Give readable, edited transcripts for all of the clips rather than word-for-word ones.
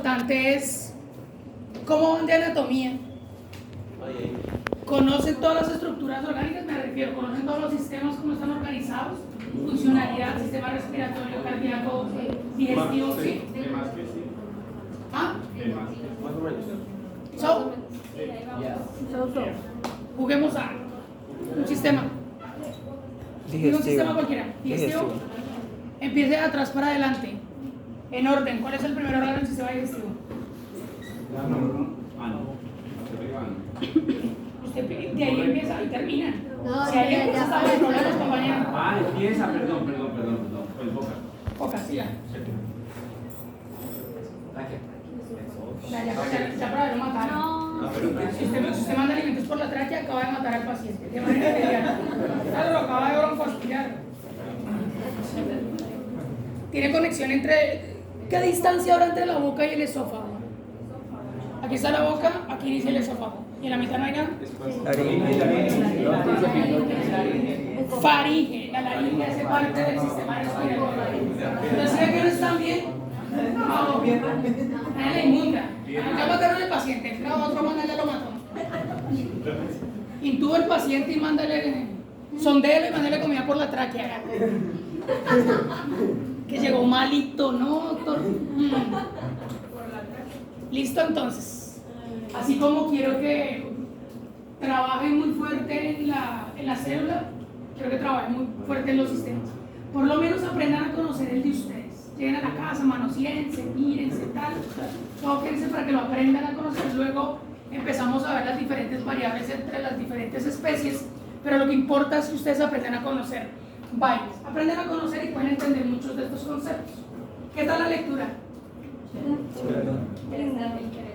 importante es cómo van de anatomía. ¿Conocen todas las estructuras orgánicas? Me refiero, ¿conocen todos los sistemas, cómo están organizados? Funcionalidad, sistema respiratorio, cardíaco, digestivo, ¿sí? ¿Ah? Más o menos. So, juguemos a un sistema. Digo un sistema cualquiera. Digestivo. Empiece de atrás para adelante. En orden. ¿Cuál es el primer órgano del sistema digestivo? Usted de ahí empieza y termina. No, Si hay ya estamos en problemas, compañeros. Empieza, perdón. Pues boca. Poca, siga. Ya para ver matar. Si usted manda alimentos por la tráquea, acaba de matar al paciente. De manera inmediata. Claro, lo acaba de broncoaspirar. Tiene conexión entre. ¿Qué distancia habrá entre la boca y el esófago? Aquí está la boca, aquí inicia el esófago. ¿Y en la mitad no hay nada? Faringe, la laringe hace parte del sistema respiratorio. Entonces, ¿sí que no están bien? No, a la inmunda. Ya mataron al paciente, no, otro manda ya lo mató. Intuba al paciente y mándale, sondéelo y mándale comida por la tráquea. Que llegó malito, ¿no, doctor? Listo, entonces. Así como quiero que trabajen muy fuerte en la célula, quiero que trabajen muy fuerte en los sistemas. Por lo menos aprendan a conocer el de ustedes. Lleguen a la casa, manosíense, mírense, tal, tóquense para que lo aprendan a conocer. Luego empezamos a ver las diferentes variables entre las diferentes especies, pero lo que importa es que ustedes aprendan a conocer vainas. Aprenden a conocer y pueden entender muchos de estos conceptos. ¿Qué tal la lectura?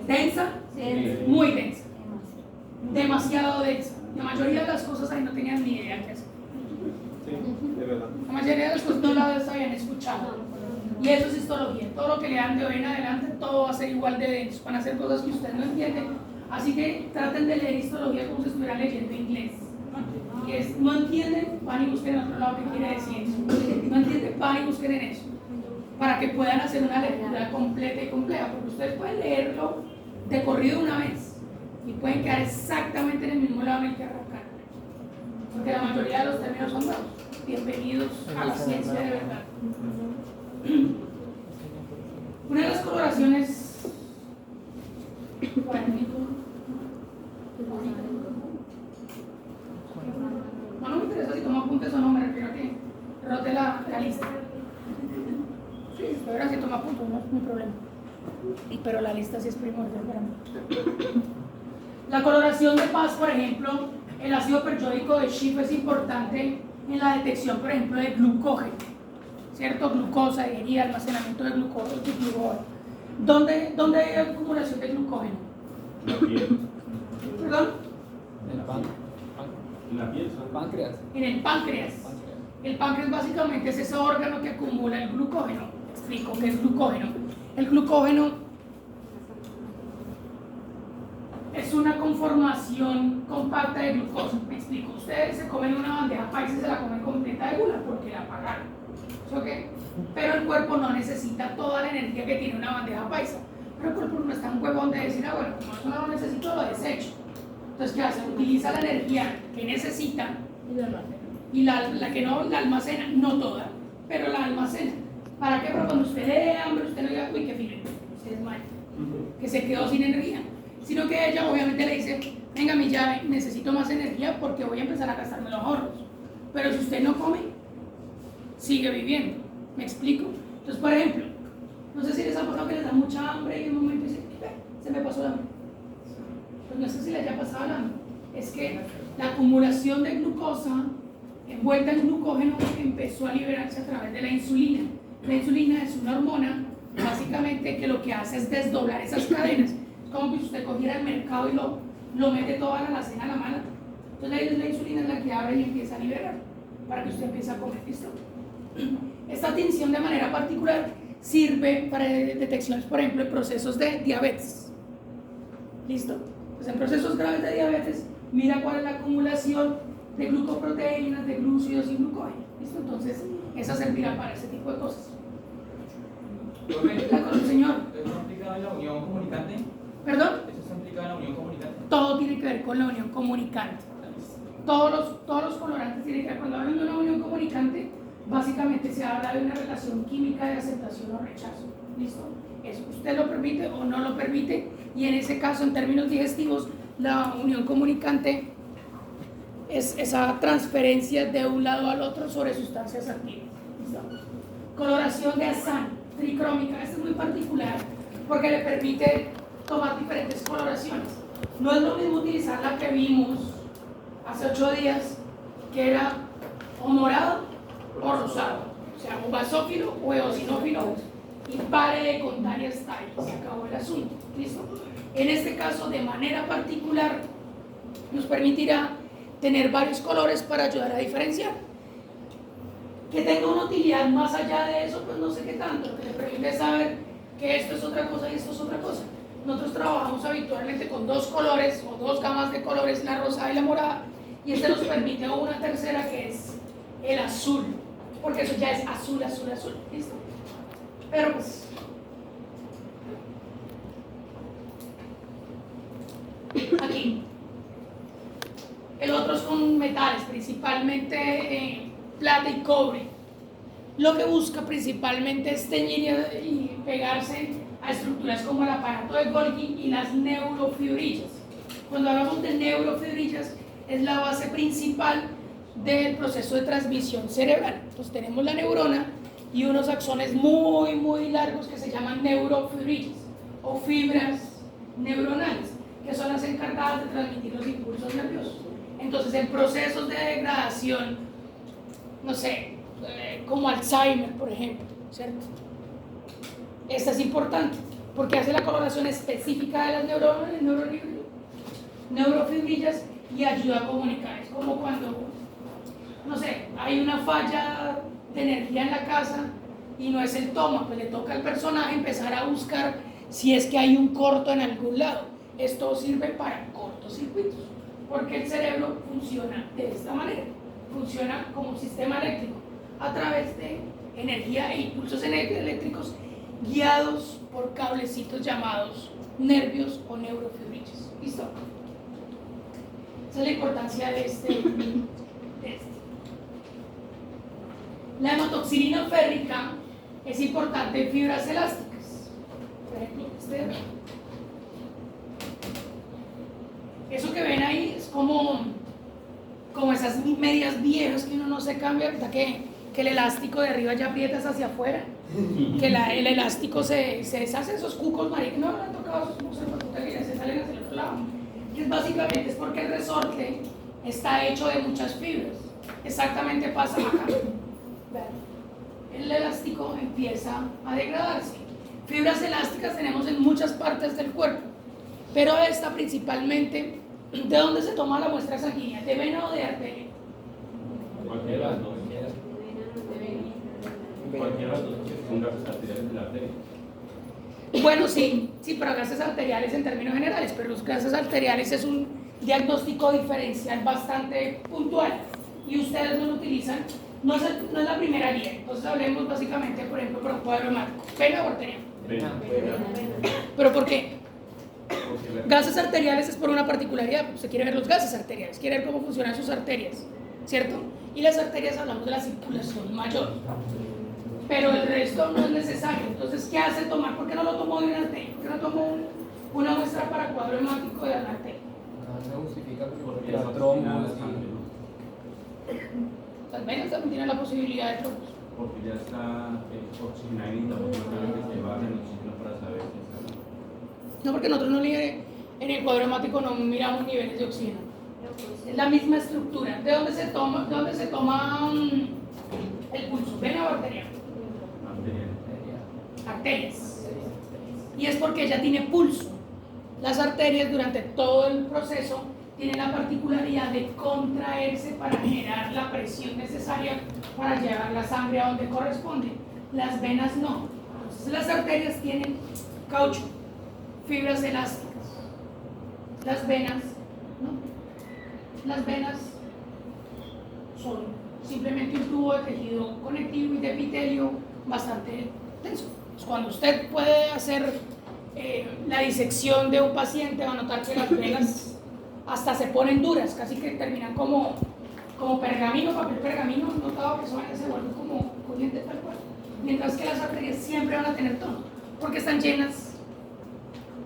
¿Densa? Muy densa. Demasiado densa. La mayoría de las cosas ahí no tenían ni idea qué hacer. De verdad. La mayoría de las cosas no las habían escuchado. Y eso es histología. Todo lo que lean de hoy en adelante, todo va a ser igual de denso. Van a ser cosas que ustedes no entienden. Así que traten de leer histología como si estuvieran leyendo inglés. No entienden, van y busquen en otro lado qué quiere decir eso. No entienden, van y busquen en eso. Para que puedan hacer una lectura completa y compleja. Porque ustedes pueden leerlo de corrido una vez. Y pueden quedar exactamente en el mismo lado en el que arrancar. Porque la mayoría de los términos son nuevos. Bienvenidos a la ciencia de verdad. Una de las coloraciones. No me interesa si toma apuntes o no, me refiero a que rote la lista. Sí, estoy ahora si toma apuntes, no es mi problema. Pero la lista sí es primordial para mí. La coloración de paz, por ejemplo, el ácido perjódico de Schiff es importante en la detección, por ejemplo, de glucógeno, ¿cierto? Glucosa, digería, almacenamiento de glucógeno, de glucógeno. ¿Dónde hay acumulación de glucógeno? La piel. ¿Perdón? En la piel. Páncreas. En el páncreas. El páncreas básicamente es ese órgano que acumula el glucógeno. Explico qué es glucógeno. El glucógeno es una conformación compacta de glucosa. Me explico. Ustedes se comen una bandeja paisa y se la comen completa de gula porque la pagaron. ¿Sí o qué? Pero el cuerpo no necesita toda la energía que tiene una bandeja paisa. Pero el cuerpo no está un huevón de decir, bueno, como eso no lo necesito, lo desecho. Entonces, ¿qué hace? Utiliza la energía que necesita y la que no la almacena, no toda, pero la almacena. ¿Para qué? Pero cuando usted le dé hambre, usted no diga, uy, qué filo, usted es mal, que se quedó sin energía. Sino que ella obviamente le dice, venga, mi llave, necesito más energía porque voy a empezar a gastarme los ahorros. Pero si usted no come, sigue viviendo. ¿Me explico? Entonces, por ejemplo, no sé si les ha pasado que les da mucha hambre y en un momento dicen, se me pasó la hambre. Pues no sé si les haya pasado la hambre. Es que la acumulación de glucosa envuelta en glucógeno empezó a liberarse a través de la insulina. La insulina es una hormona, básicamente, que lo que hace es desdoblar esas cadenas. Es como que si usted cogiera el mercado y lo mete toda la alacena a la mano. Entonces la insulina es la que abre y empieza a liberar para que usted empiece a comer. ¿Listo? Esta tinción de manera particular sirve para detecciones, por ejemplo, en procesos de diabetes. ¿Listo? Pues en procesos graves de diabetes, mira cuál es la acumulación de glucoproteínas, de glúcidos y glucógeno. ¿Listo? Entonces, esa servirá para ese tipo de cosas. Señor. ¿Eso está implicado en la unión comunicante? ¿Perdón? ¿Eso está implicado en la unión comunicante? Todo tiene que ver con la unión comunicante. Todos los colorantes tienen que ver. Cuando hablan de una unión comunicante, básicamente se habla de una relación química de aceptación o rechazo. ¿Listo? Eso usted lo permite o no lo permite, y en ese caso, en términos digestivos, la unión comunicante es esa transferencia de un lado al otro sobre sustancias activas. ¿Listo? Coloración de azán tricrómica, esta es muy particular porque le permite tomar diferentes coloraciones. No es lo mismo utilizar la que vimos hace 8 días, que era o morado o rosado, o sea, o basófilo o eosinófilo, y pare de contar y hasta ahí se acabó el asunto. ¿Listo? En este caso, de manera particular, nos permitirá tener varios colores para ayudar a diferenciar. Que tenga una utilidad más allá de eso, pues no sé qué tanto. Lo que le permite saber que esto es otra cosa y esto es otra cosa. Nosotros trabajamos habitualmente con 2 colores o 2 gamas de colores, la rosada y la morada, y este nos permite una tercera que es el azul, porque eso ya es azul, azul, azul. ¿Listo? Pero pues aquí el otro es con metales, principalmente plata y cobre. Lo que busca principalmente es teñir y pegarse a estructuras como el aparato de Golgi y las neurofibrillas. Cuando hablamos de neurofibrillas, es la base principal del proceso de transmisión cerebral. Entonces tenemos la neurona y unos axones muy, muy largos que se llaman neurofibrillas o fibras neuronales, que son las encargadas de transmitir los impulsos nerviosos. Entonces, en procesos de degradación, no sé, como Alzheimer, por ejemplo, ¿cierto? Esta es importante porque hace la coloración específica de las neurofibrillas y ayuda a comunicar. Es como cuando, no sé, hay una falla de energía en la casa y no es el toma, pues le toca al personaje empezar a buscar si es que hay un corto en algún lado. Esto sirve para cortocircuitos, porque el cerebro funciona de esta manera, funciona como un sistema eléctrico a través de energía e impulsos eléctricos guiados por cablecitos llamados nervios o neurofibrillas. ¿Listo? Esa es la importancia de este. La hematoxilina férrica es importante en fibras elásticas. Por ejemplo, eso que ven ahí es como esas medias viejas que uno no se cambia, ahorita que el elástico de arriba ya aprietas hacia afuera, que el elástico se deshace, esos cucos maricos, no me han tocado esos cucos que se salen hacia el otro lado. Y básicamente es porque el resorte está hecho de muchas fibras. Exactamente pasa acá. El elástico empieza a degradarse. Fibras elásticas tenemos en muchas partes del cuerpo, pero esta principalmente, ¿de dónde se toma la muestra sanguínea? ¿De vena o de arteria? Cualquiera de las dos. Cualquiera de las dos, porque son gases arteriales de la arteria. Bueno, sí, pero gases arteriales en términos generales, pero los gases arteriales es un diagnóstico diferencial bastante puntual y ustedes no lo utilizan, no es la primera guía. Entonces hablemos básicamente, por ejemplo, por un cuadro hemático. ¿Vena o arteria? Vena. ¿Pero por qué? Gases arteriales es por una particularidad, se quiere ver los gases arteriales, quiere ver cómo funcionan sus arterias, ¿cierto? Y las arterias hablamos de la circulación mayor, pero el resto no es necesario. Entonces, ¿qué hace tomar? ¿Por qué no lo tomó de una arteria? ¿Por qué no tomó una muestra para cuadro hemático de una arteria? No justifica Porque los las trombos. Las venas también tienen la posibilidad de trombos. Porque ya está oxigenada y necesitamos que se baje el oxígeno para saber si está. No, porque nosotros en el cuadro hemático no miramos niveles de oxígeno. Es la misma estructura. ¿De dónde se toma el pulso? ¿Vena o arteria? Arterias. Y es porque ella tiene pulso. Las arterias durante todo el proceso tienen la particularidad de contraerse para generar la presión necesaria para llevar la sangre a donde corresponde. Las venas no. Entonces las arterias tienen caucho, fibras elásticas. Las venas no. Las venas son simplemente un tubo de tejido conectivo y de epitelio bastante denso. Pues cuando usted puede hacer la disección de un paciente, va a notar que las venas hasta se ponen duras, casi que terminan como pergamino, papel pergamino. ¿Han notado que eso se vuelve como corriente tal cual? Mientras que las arterias siempre van a tener tono, porque están llenas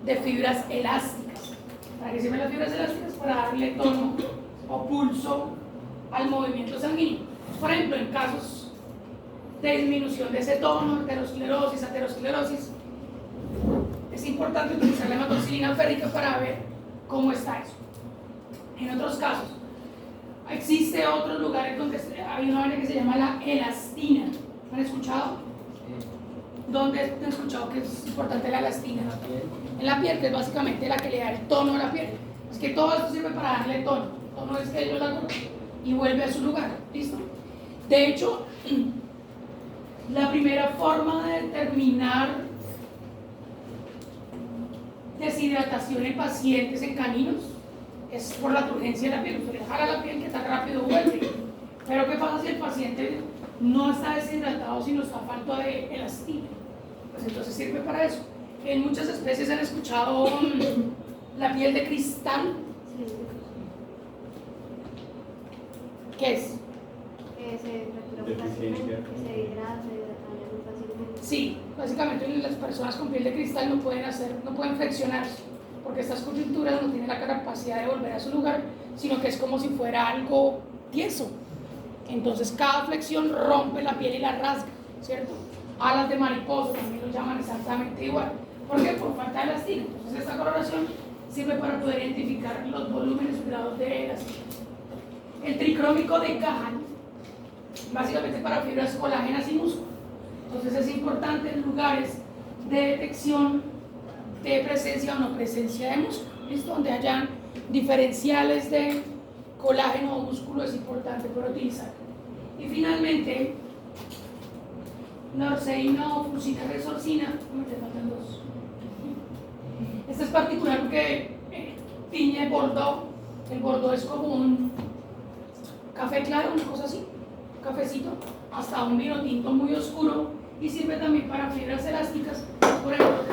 de fibras elásticas. ¿Para qué sirven las fibras elásticas? Para darle tono o pulso al movimiento sanguíneo. Por ejemplo, en casos de disminución de ese tono, arteriosclerosis, aterosclerosis, es importante utilizar la hematoxilina férrica para ver cómo está eso. En otros casos, existe otros lugares donde hay una vaina que se llama la elastina. ¿Han escuchado? ¿Dónde han escuchado que es importante la elastina? En la piel, que es básicamente la que le da el tono a la piel. Es que todo esto sirve para darle tono. Tono es que yo la corto y vuelve a su lugar. ¿Listo? De hecho, la primera forma de determinar deshidratación en pacientes en caninos es por la turgencia de la piel. Usted le jala la piel que tan rápido vuelve. Pero ¿qué pasa si el paciente no está deshidratado, sino está falto de elastina? Pues entonces sirve para eso. En muchas especies han escuchado la piel de cristal. ¿Qué es? Que se fractura muy fácilmente, que se hidrata muy fácilmente. Sí, básicamente las personas con piel de cristal no pueden flexionarse, porque estas coyunturas no tienen la capacidad de volver a su lugar, sino que es como si fuera algo tieso. Entonces cada flexión rompe la piel y la rasga, ¿cierto? Alas de mariposa también lo llaman exactamente igual. ¿Por qué? Por falta de elastina. Entonces esta coloración sirve para poder identificar los volúmenes y grados de elastina. El tricrómico de Cahan, básicamente para fibras colágenas y músculo. Entonces es importante en lugares de detección de presencia o no presencia de músculo, ¿listo? Donde hayan diferenciales de colágeno o músculo, es importante para utilizar. Y finalmente, norceína o fusina resorcina, me faltan dos. Este es particular porque tiñe Bordeaux. El Bordeaux es como un café claro, una cosa así, un cafecito, hasta un vino tinto muy oscuro, y sirve también para fibras elásticas, por ejemplo.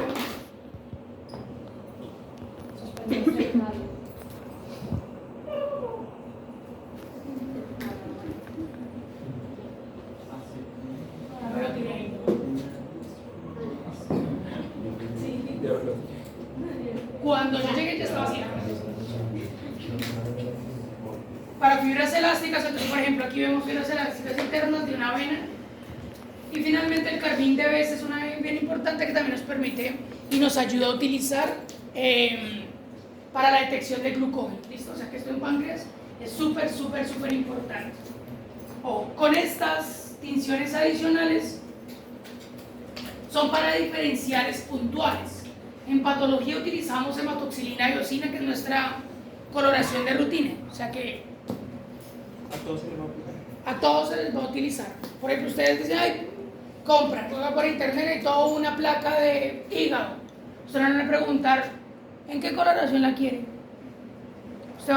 Cuando yo llegué ya estaba así. Para fibras elásticas, entonces, por ejemplo, aquí vemos fibras elásticas internas de una vena. Y finalmente el carbín de Bess es una vena bien importante que también nos permite y nos ayuda a utilizar para la detección de glucógeno. ¿Listo? O sea que esto en páncreas es súper importante. Con estas tinciones adicionales son para diferenciales puntuales. En patología utilizamos hematoxilina y eosina, que es nuestra coloración de rutina. O sea que a todos se les va a utilizar. Por ejemplo, ustedes dicen, ay, compra, juega por internet y toda una placa de hígado. Ustedes van a preguntar, ¿en qué coloración la quiere? Usted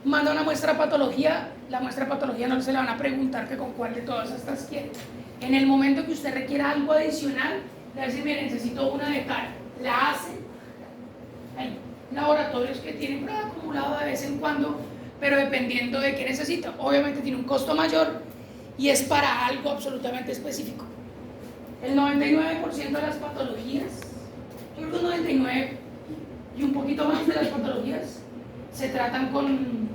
manda una muestra de patología, la muestra de patología no se le van a preguntar que con cuál de todas estas quiere. En el momento que usted requiera algo adicional, le va a decir, mire, necesito una de tal. La hace. Hay laboratorios que tienen prueba acumulada de vez en cuando, pero dependiendo de qué necesita. Obviamente tiene un costo mayor y es para algo absolutamente específico. El 99% de las patologías, yo creo que un 99 y un poquito más de las patologías se tratan con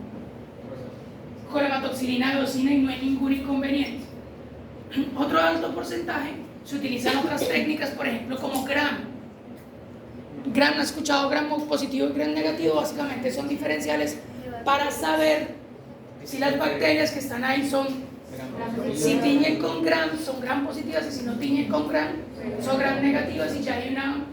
hematoxilina eosina y no hay ningún inconveniente. Otro alto porcentaje se utilizan otras técnicas, por ejemplo, como GRAM. GRAM, ¿ha escuchado GRAM positivo y GRAM negativo? Básicamente son diferenciales para saber si las bacterias que están ahí si tiñen con GRAM, son GRAM positivas, y si no tiñen con GRAM, son GRAM negativas, y ya hay una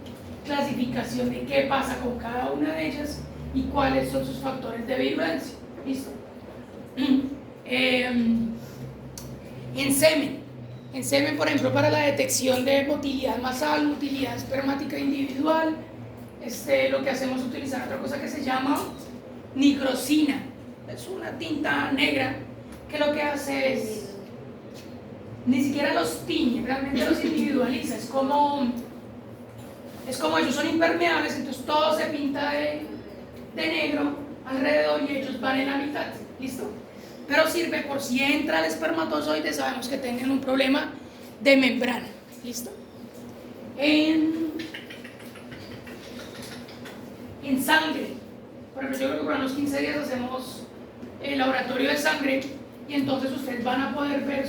clasificación de qué pasa con cada una de ellas y cuáles son sus factores de virulencia. ¿Listo? En semen, por ejemplo, para la detección de motilidad masal, motilidad espermática individual, lo que hacemos es utilizar otra cosa que se llama nigrosina. Es una tinta negra que lo que hace es ni siquiera los tiñe, realmente los individualiza. Es como ellos son impermeables, entonces todo se pinta de negro alrededor y ellos van en la mitad. ¿Listo? Pero sirve por si entra el espermatozoide, sabemos que tienen un problema de membrana. ¿Listo? En sangre, por ejemplo, yo creo que por los 15 días hacemos el laboratorio de sangre y entonces ustedes van a poder ver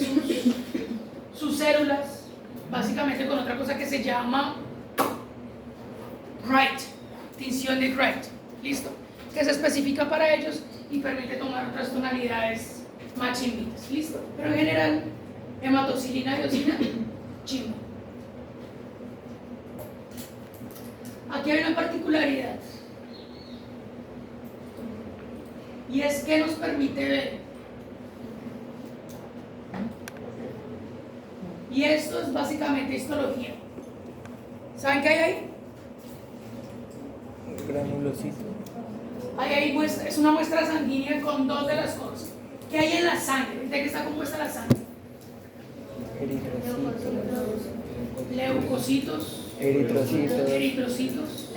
sus células, básicamente con otra cosa que se llama Wright, tinción de Wright. ¿Listo? Que se especifica para ellos y permite tomar otras tonalidades más chimbitas. ¿Listo? Pero en general, hematocilina, diosina, chimba. Aquí hay una particularidad y es que nos permite ver, y esto es básicamente histología. ¿Saben qué hay ahí? Granulocito. Ahí es una muestra sanguínea con dos de las cosas. ¿Qué hay en la sangre? ¿De qué está compuesta la sangre? Leucocitos, eritrocitos,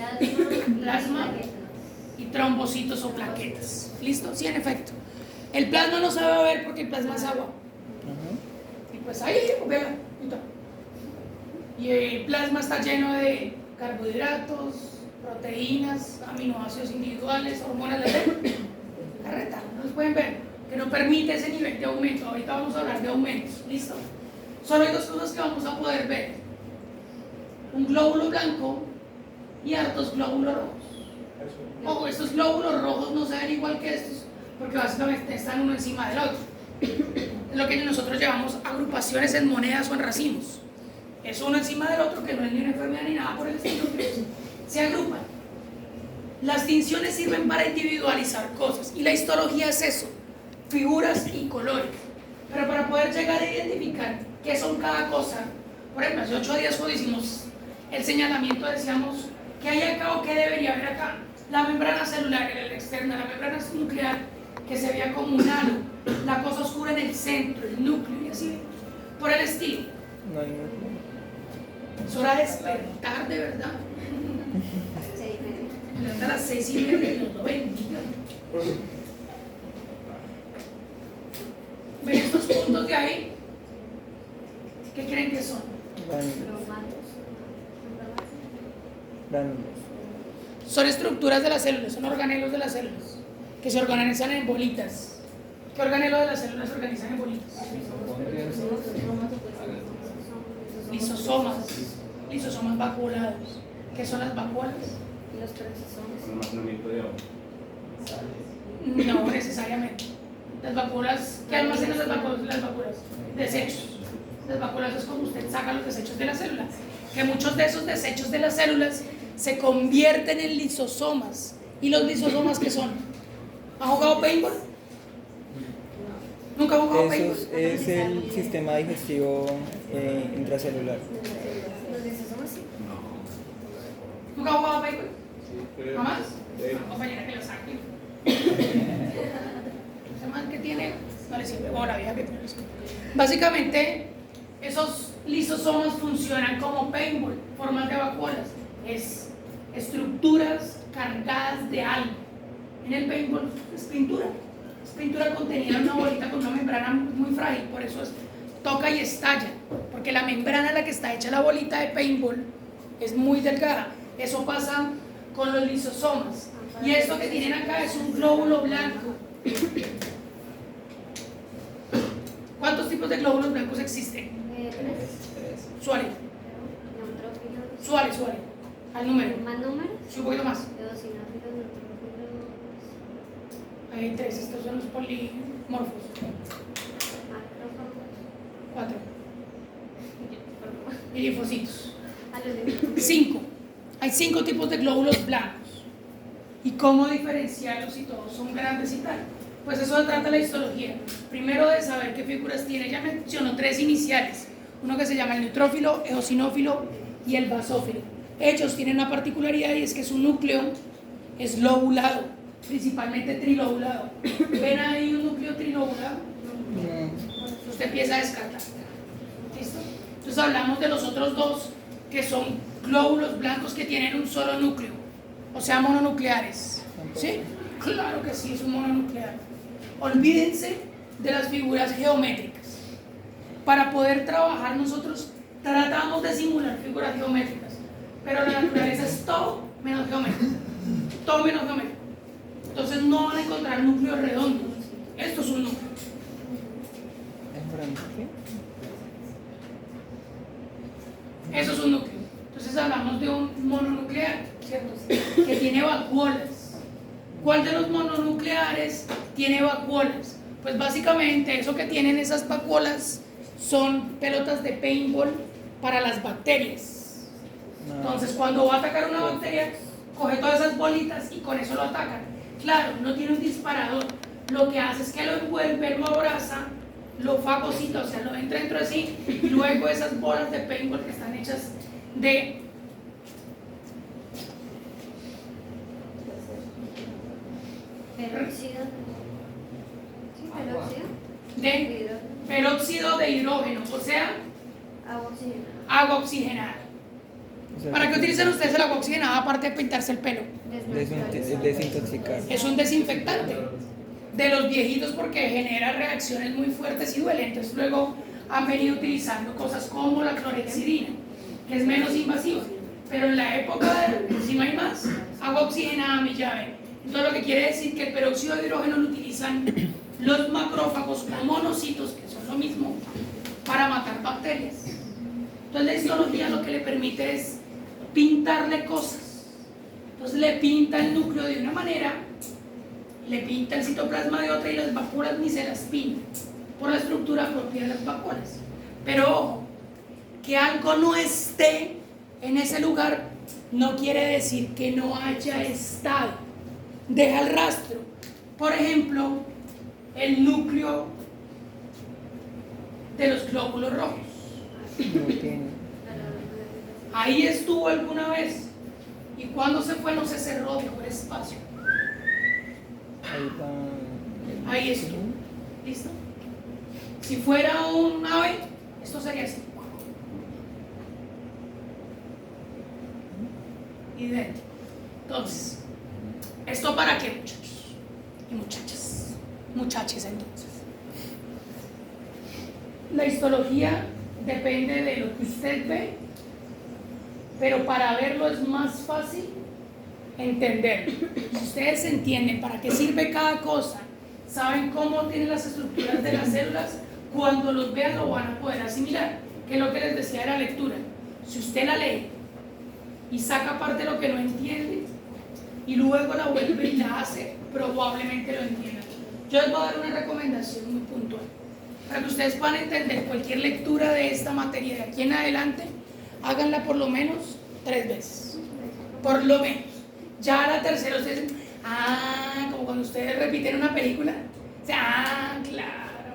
plasma y trombocitos o plaquetas. ¿Listo? Sí, en efecto. El plasma no se va a ver porque el plasma es agua. Y pues ahí, vela. Y el plasma está lleno de carbohidratos, proteínas, aminoácidos individuales, hormonas de carreta, no los pueden ver, que no permite ese nivel de aumento. Ahorita vamos a hablar de aumentos. ¿Listo? Solo hay dos cosas que vamos a poder ver: un glóbulo blanco y hartos glóbulos rojos. Ojo, estos glóbulos rojos no se ven igual que estos porque básicamente están uno encima del otro. Es lo que nosotros llamamos agrupaciones en monedas o en racimos. Es uno encima del otro, que no es ni una enfermedad ni nada por el estilo, pero se agrupan. Las tinciones sirven para individualizar cosas y la histología es eso, figuras y colores. Pero para poder llegar a identificar qué son cada cosa, por ejemplo, hace 8 días cuando hicimos el señalamiento decíamos qué hay acá o qué debería haber acá. La membrana celular, la externa, la membrana nuclear, que se veía como un halo, la cosa oscura en el centro, el núcleo y así, por el estilo. No hay núcleo. Es hora de despertar de verdad. Me levanto a las 6:30 y Dios lo bendiga. ¿Ven estos puntos de ahí? ¿Qué creen que son? Gránulos. Son estructuras de las células, son organelos de las células, que se organizan en bolitas. ¿Qué organelo de las células se organizan en bolitas? Lisosomas vacuolados. ¿Qué son las vacuolas? Almacenamiento de agua. No necesariamente. Las vacuolas, ¿qué almacenan las vacuolas? Desechos. Las vacuolas es como usted saca los desechos de la célula. Que muchos de esos desechos de las células se convierten en lisosomas. ¿Y los lisosomas qué son? ¿Ha jugado paintball? ¿Nunca ha jugado paintball? Eso es el sistema digestivo intracelular. ¿Nunca ha jugado paintball? Sí, ¿Jamás? sí. Una compañera que lo saque. Ese man que tiene, no le sirve, como la vieja que tiene. Básicamente, esos lisosomas funcionan como paintball, formas de vacuolas. Es estructuras cargadas de algo. En el paintball es pintura. Es pintura contenida en una bolita con una membrana muy frágil, por eso toca y estalla. Porque la membrana en la que está hecha la bolita de paintball es muy delgada. Eso pasa con los lisosomas. Y esto que tienen acá es un glóbulo blanco. ¿Cuántos tipos de glóbulos blancos existen? 3. Suárez, Neutrófilos. Suárez. Al número. ¿Más números? Sí, un poquito más. Eosinófilos, neutrófilos, Hay 3, estos son los polimorfos. macrófagos. 4. Y linfocitos. A los de 5. Hay 5 tipos de glóbulos blancos. ¿Y cómo diferenciarlos si todos son grandes y tal? Pues eso se trata la histología. Primero de saber qué figuras tiene. Ya mencionó 3 iniciales. Uno que se llama el neutrófilo, eosinófilo y el basófilo. Ellos tienen una particularidad y es que su núcleo es lobulado, principalmente trilobulado. ¿Ven ahí un núcleo trilobulado? Usted empieza a descartar. ¿Listo? Entonces hablamos de los otros dos, que son glóbulos blancos que tienen un solo núcleo, o sea, mononucleares. ¿Sí? Claro que sí, es un mononuclear. Olvídense de las figuras geométricas. Para poder trabajar nosotros tratamos de simular figuras geométricas, pero la naturaleza es todo menos geométrico. Todo menos geométrico. Entonces no van a encontrar núcleos redondos. Esto es un núcleo. Eso es un núcleo. Entonces hablamos de un mononuclear, ¿cierto? Que tiene vacuolas. ¿Cuál de los mononucleares tiene vacuolas? Pues básicamente eso que tienen esas vacuolas son pelotas de paintball para las bacterias. Entonces cuando va a atacar una bacteria, coge todas esas bolitas y con eso lo atacan. Claro, no tiene un disparador. Lo que hace es que lo envuelve, lo abraza, lo fagocita, o sea, lo entra dentro de sí, y luego esas bolas de paintball que están hechas de Peróxido. Sí, peróxido. de peróxido de hidrógeno, o sea, Agua oxigenada. agua oxigenada. ¿Para qué utilizan ustedes el agua oxigenada aparte de pintarse el pelo? Desintoxicar. Es un desinfectante de los viejitos porque genera reacciones muy fuertes y duele. Entonces luego han venido utilizando cosas como la clorhexidina, que es menos invasiva. Pero en la época de, si no hay más, agua oxigenada mi llave. Entonces lo que quiere decir que el peróxido de hidrógeno lo utilizan los macrófagos o monocitos, que son lo mismo, para matar bacterias. Entonces la histología lo que le permite es pintarle cosas. Entonces le pinta el núcleo de una manera, le pinta el citoplasma de otra y las vacuolas ni se las pinta por la estructura propia de las vacuolas. Pero ojo, que algo no esté en ese lugar no quiere decir que no haya estado. Deja el rastro. Por ejemplo, el núcleo de los glóbulos rojos. No tiene. Ahí estuvo alguna vez. Y cuando se fue no se cerró, dejó el espacio. Ahí estuvo. ¿Listo? Si fuera un ave, esto sería así. Idéntico. Entonces, ¿esto para qué, muchachos? Y muchachas. Muchaches, entonces. La histología depende de lo que usted ve, pero para verlo es más fácil entenderlo. Si ustedes entienden para qué sirve cada cosa, saben cómo tienen las estructuras de las células, cuando los vean lo van a poder asimilar, que es lo que les decía de la lectura. Si usted la lee y saca parte de lo que no entiende y luego la vuelve y la hace, probablemente lo entienda. Yo les voy a dar una recomendación muy puntual para que ustedes puedan entender cualquier lectura de esta materia de aquí en adelante. Háganla por lo menos 3 veces, por lo menos. Ya a la tercera ustedes dicen, como cuando ustedes repiten una película, o sea, claro,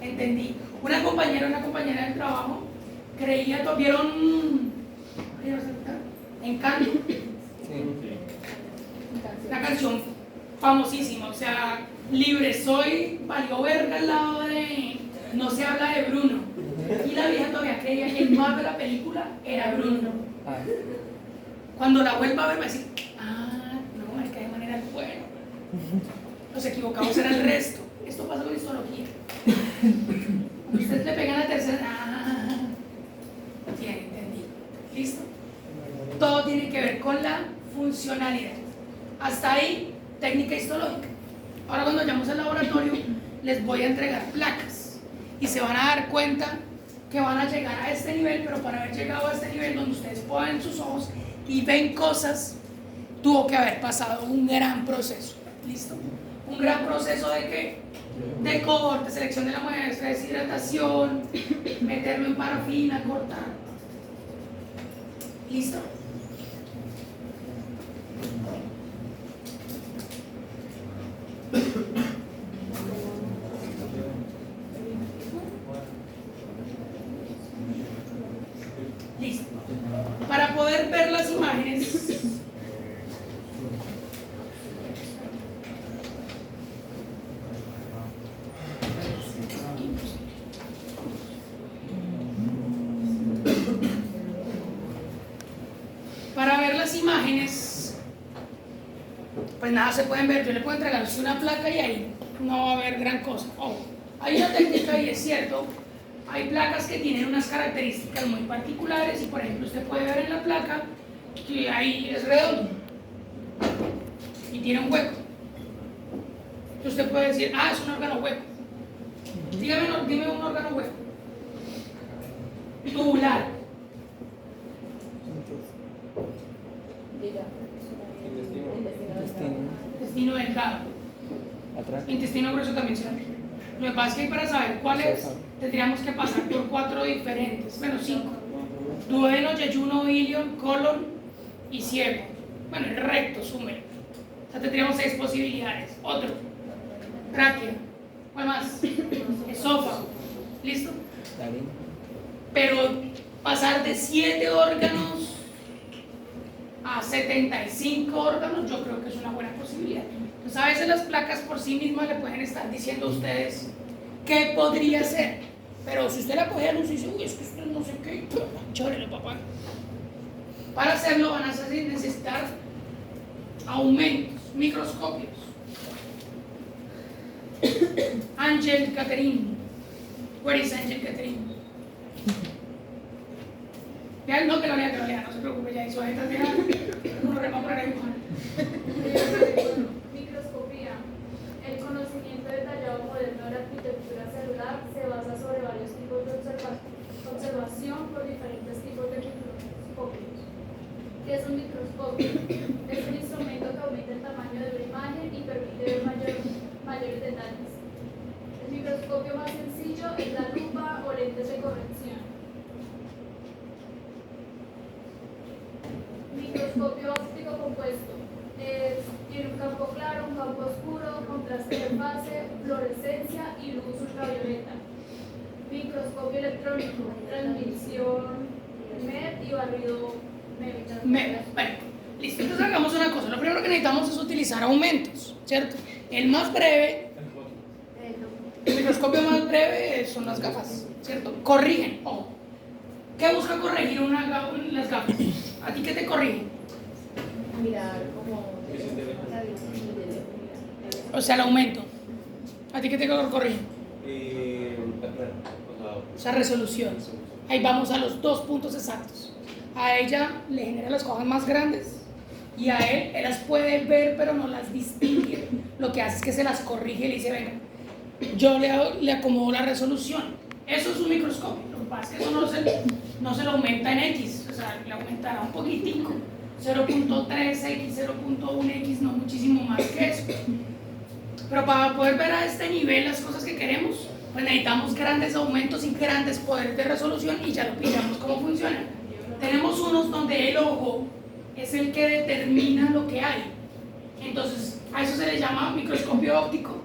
entendí. Una compañera del trabajo creía, ¿vieron Encanto? Una canción famosísima, o sea, libre soy, valió verga al lado de No se habla de Bruno. Y la vieja todavía creía que el más de la película era Bruno. Cuando la vuelva a ver va a decir, no, es que de manera bueno. Los equivocados eran el resto. Esto pasa con histología. Cuando ustedes le pegan la tercera, bien, entendí. ¿Listo? Todo tiene que ver con la funcionalidad. Hasta ahí, técnica histológica. Ahora cuando vayamos al laboratorio, les voy a entregar placas. Y se van a dar cuenta que van a llegar a este nivel, pero para haber llegado a este nivel donde ustedes ponen sus ojos y ven cosas, tuvo que haber pasado un gran proceso. ¿Listo? Un gran proceso de ¿qué? De corte, selección de la muestra, deshidratación, meterlo en parafina, cortar. ¿Listo? Listo. Para poder ver las imágenes, pues nada se pueden ver. Yo le puedo entregar a usted una placa y ahí no va a haber gran cosa. Ojo, hay una técnica y es cierto, hay placas que tienen unas características muy particulares y por ejemplo usted puede ver en la placa que ahí es redondo y tiene un hueco. Entonces usted puede decir, ah, es un órgano hueco. Dime un órgano hueco. Tubular. Intestino delgado. Atrás. Intestino grueso también se da. Lo que pasa es que para saber cuál es, tendríamos que pasar por 4 diferentes, bueno 5. Duodeno, yeyuno, ilion, colon y ciego. Bueno, el recto, súmelo. O sea, tendríamos 6 posibilidades. Otro. Tráquea. ¿Cuál más? Esófago. ¿Listo? Dale. Pero pasar de 7 órganos a 75 órganos, yo creo que es una buena posibilidad. Entonces, a veces las placas por sí mismas le pueden estar diciendo a ustedes qué podría ser. Pero si usted la coge a luz y dice, uy, es que usted no sé qué, chórele, papá. Para hacerlo van a necesitar aumentos, microscopios. Ángel Catherine. Where is Ángel Catherine? Ya, no, que lo lea, no se preocupe, ya hizo esta tía. Uno rema por ahí. Microscopía. El conocimiento detallado moderno de la arquitectura celular se basa sobre varios tipos de observación por diferentes tipos de microscopios. ¿Qué es un microscopio? Es un instrumento que aumenta el tamaño de una imagen y permite ver mayores detalles. El microscopio más sencillo es la lupa o lentes de corrección. Microscopio óptico compuesto. Tiene un campo claro, un campo oscuro, contraste de fase, fluorescencia y luz ultravioleta. Microscopio electrónico, transmisión MER y barrido MER. Bueno, listo, entonces hagamos una cosa. Lo primero que necesitamos es utilizar aumentos, ¿cierto? El más breve, el microscopio más breve son las gafas, ¿cierto? Corrigen, ojo. ¿Qué busca corregir las gafas? ¿A ti qué te corrigen? Mirar como O sea, el aumento. ¿A ti qué te corrigen? O sea, resolución. Ahí vamos a los 2 puntos exactos. A ella le genera las cosas más grandes y a él las puede ver pero no las distingue. Lo que hace es que se las corrige y le dice, venga, yo le acomodo la resolución. Eso es un microscopio. Lo que pasa es que eso no se lo aumenta en X, o sea, le aumentará un poquitico. 0.3X, 0.1X, no muchísimo más que eso. Pero para poder ver a este nivel las cosas que queremos, pues necesitamos grandes aumentos y grandes poderes de resolución y ya lo pillamos cómo funciona. Tenemos unos donde el ojo es el que determina lo que hay. Entonces, a eso se le llama microscopio óptico.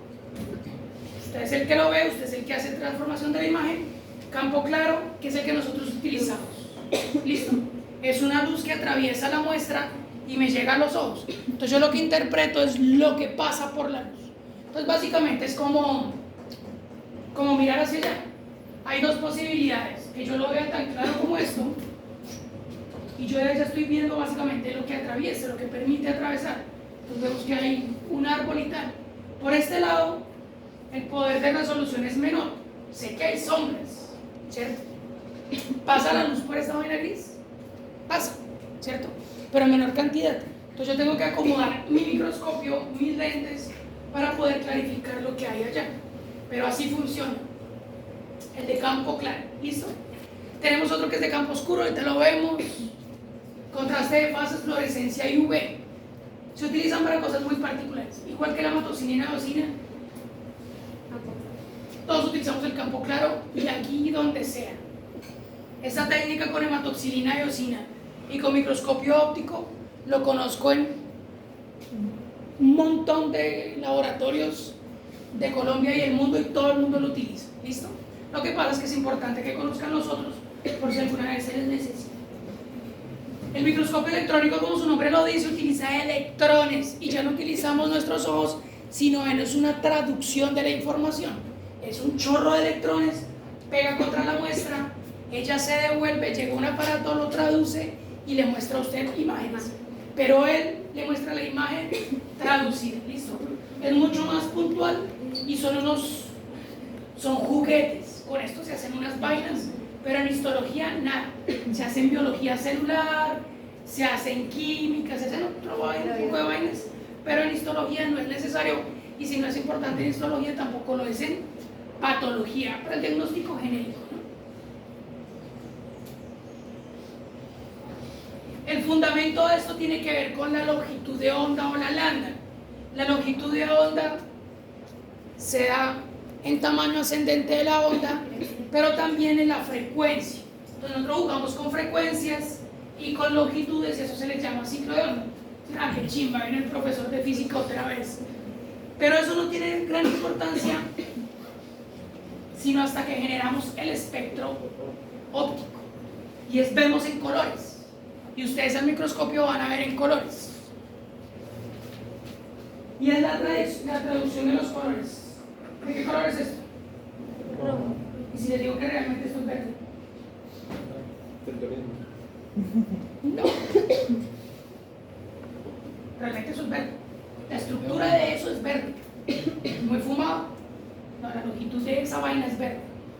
Usted es el que lo ve, usted es el que hace transformación de la imagen. Campo claro, que es el que nosotros utilizamos. ¿Listo? Es una luz que atraviesa la muestra y me llega a los ojos. Entonces yo lo que interpreto es lo que pasa por la luz. Entonces básicamente es como mirar hacia allá. Hay 2 posibilidades, que yo lo vea tan claro como esto y yo ya estoy viendo básicamente lo que atraviesa, lo que permite atravesar. Entonces vemos que hay un árbol y tal. Por este lado el poder de resolución es menor. Sé que hay sombras, ¿cierto? ¿Pasa la luz por esta vaina gris? Pasa, ¿cierto? Pero en menor cantidad. Entonces yo tengo que acomodar mi microscopio, mis lentes, para poder clarificar lo que hay allá. Pero así funciona. El de campo claro, ¿listo? Tenemos otro que es de campo oscuro, ahorita lo vemos. Contraste de fases, fluorescencia y UV. Se utilizan para cosas muy particulares. Igual que la hematoxina y la eosina. Todos utilizamos el campo claro y aquí donde sea. Esta técnica con hematoxilina y eosina y con microscopio óptico lo conozco en un montón de laboratorios de Colombia y el mundo y todo el mundo lo utiliza. ¿Listo? Lo que pasa es que es importante que conozcan los otros por si alguna vez se les necesita. El microscopio electrónico, como su nombre lo dice, utiliza electrones y ya no utilizamos nuestros ojos, sino es una traducción de la información. Es un chorro de electrones, pega contra la muestra, ella se devuelve, llega un aparato, lo traduce y le muestra a usted imágenes. Pero él le muestra la imagen traducida, listo. Es mucho más puntual y son juguetes. Con esto se hacen unas vainas, pero en histología nada. Se hace en biología celular, se hace en química, se hacen otro tipo de vainas, pero en histología no es necesario, y si no es importante en histología tampoco lo es en patología, para el diagnóstico genérico, ¿no? El fundamento de esto tiene que ver con la longitud de onda o la lambda. La longitud de onda se da en tamaño ascendente de la onda, pero también en la frecuencia. Entonces nosotros jugamos con frecuencias y con longitudes, y eso se les llama ciclo de onda. Ah, qué chimba, viene el profesor de física otra vez. Pero eso no tiene gran importancia, sino hasta que generamos el espectro óptico. Y vemos en colores. Y ustedes al microscopio van a ver en colores. Y es la traducción de los colores. ¿De qué color es esto? Rojo. ¿Y si les digo que realmente esto es verde? No. Realmente eso es verde. La estructura de eso es verde. Muy fumado. No, la longitud de esa vaina es verde.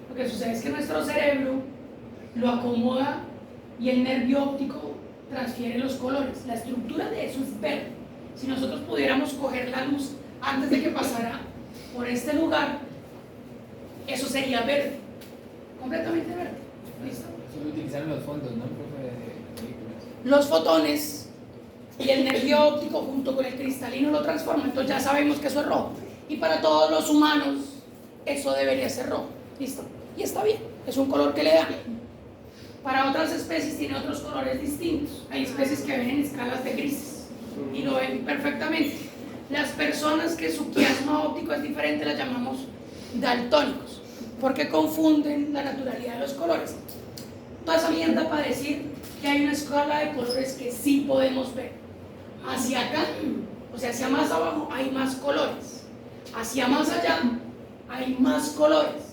Lo que sucede es que nuestro cerebro lo acomoda y el nervio óptico transfiere los colores. La estructura de eso es verde. Si nosotros pudiéramos coger la luz antes de que pasara por este lugar, eso sería verde, completamente verde. ¿Listo? Solo utilizaron los fondos, ¿no? Profe, de películas. Los fotones y el nervio óptico junto con el cristalino lo transforman, entonces ya sabemos que eso es rojo. Y para todos los humanos eso debería ser rojo. ¿Listo? Y está bien, es un color que le dan. Para otras especies tiene otros colores distintos. Hay especies que ven en escalas de grises y lo ven perfectamente. Las personas que su quiasma óptico es diferente las llamamos daltónicos, porque confunden la naturalidad de los colores. Toda esa mierda para decir que hay una escala de colores que sí podemos ver. Hacia acá, o sea, hacia más abajo hay más colores. Hacia más allá hay más colores.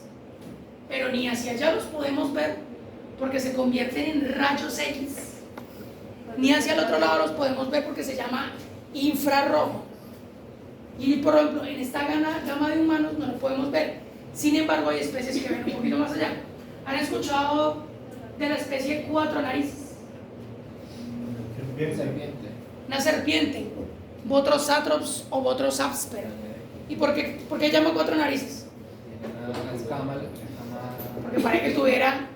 Pero ni hacia allá los podemos ver porque se convierten en rayos X. Ni hacia el otro lado los podemos ver porque se llama infrarrojo. Y por ejemplo, en esta gama de humanos no lo podemos ver. Sin embargo, hay especies que ven un poquito más allá. ¿Han escuchado de la especie cuatro narices? Serpiente. Una serpiente, Botrosatrops o Botrosaspera. ¿Y por qué llama cuatro narices? Una escama. Porque parece que tuviera